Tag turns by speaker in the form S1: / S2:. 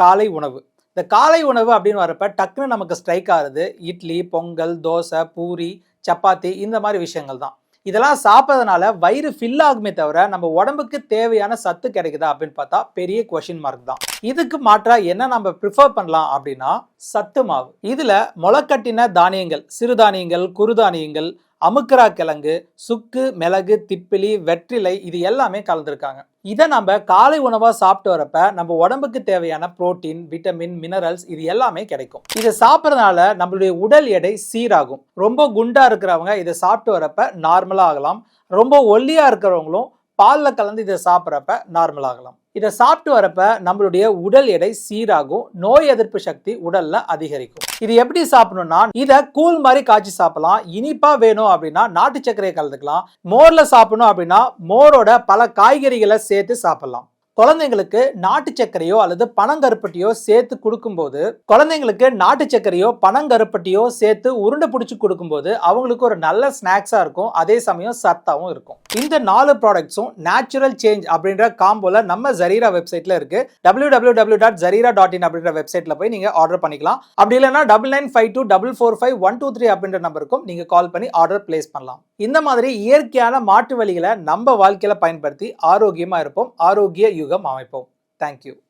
S1: காலை உணவு. இந்த காலை உணவு அப்படின்னு வரப்ப டக்குன்னு நமக்கு ஸ்ட்ரைக் ஆகுது இட்லி, பொங்கல், தோசை, பூரி, சப்பாத்தி இந்த மாதிரி விஷயங்கள் தான். இதெல்லாம் சாப்பிட்றதுனால வயிறு ஃபில் ஆகுமே தவிர நம்ம உடம்புக்கு தேவையான சத்து கிடைக்குதா அப்படின்னு பார்த்தா பெரிய கொஷின் மார்க் தான். இதுக்கு மாற்றா என்ன நம்ம ப்ரிஃபர் பண்ணலாம் அப்படின்னா சத்து மாவு. இதுல முளைக்கட்டின தானியங்கள், சிறுதானியங்கள், குறுதானியங்கள், அமுக்கரா கிழங்கு, சுக்கு, மிளகு, திப்பிலி, வெற்றிலை இது எல்லாமே கலந்துருக்காங்க. இதை நம்ம காலை உணவா சாப்பிட்டு வரப்ப நம்ம உடம்புக்கு தேவையான புரோட்டீன், விட்டமின், மினரல்ஸ் இது எல்லாமே கிடைக்கும். இதை சாப்பிட்றதுனால நம்மளுடைய உடல் எடை சீராகும். ரொம்ப குண்டா இருக்கிறவங்க இதை சாப்பிட்டு வரப்ப நார்மலா ஆகலாம். ரொம்ப ஒல்லியா இருக்கிறவங்களும் பால்ல கலந்து இதை சாப்பிட்றப்ப நார்மல் ஆகலாம். இதை சாப்பிட்டு வரப்ப நம்மளுடைய உடல் எடை சீராகும், நோய் எதிர்ப்பு சக்தி உடல்ல அதிகரிக்கும். இது எப்படி சாப்பிடணும்னா இதை கூழ் மாதிரி காய்ச்சி சாப்பிடலாம். இனிப்பா வேணும் அப்படின்னா நாட்டு சர்க்கரையை கலந்துக்கலாம். மோர்ல சாப்பிடணும் அப்படின்னா மோரோட பல காய்கறிகளை சேர்த்து சாப்பிடலாம். குழந்தைங்களுக்கு நாட்டு சர்க்கரையோ அல்லது பனங்கருப்பட்டியோ சேர்த்து கொடுக்கும்போது சேர்த்து உருண்டை பிடிச்சி கொடுக்கும்போது அவங்களுக்கு ஒரு நல்ல ஸ்நாக்ஸா இருக்கும், அதே சமயம் சத்தாவும் இருக்கும். இந்த 4 ப்ராடக்ட்ஸும் நேச்சுரல் சேஞ்ச் அப்படின்ற காம்போல நம்ம ஜரீரா வெப்சைட்ல இருக்கு. www.zarira.in அப்படின்ற வெப்சைட்ல போய் நீங்க ஆர்டர் பண்ணிக்கலாம். அப்படி இல்லைன்னா 9952445123 அப்படின்ற நம்பருக்கும் நீங்க கால் பண்ணி ஆர்டர் பிளேஸ் பண்ணலாம். இந்த மாதிரி இயற்கையான மாற்று வழிகளை நம்ம வாழ்க்கையில பயன்படுத்தி ஆரோக்கியமா இருப்போம், ஆரோக்கிய யுகம் அமைப்போம். தேங்க்யூ.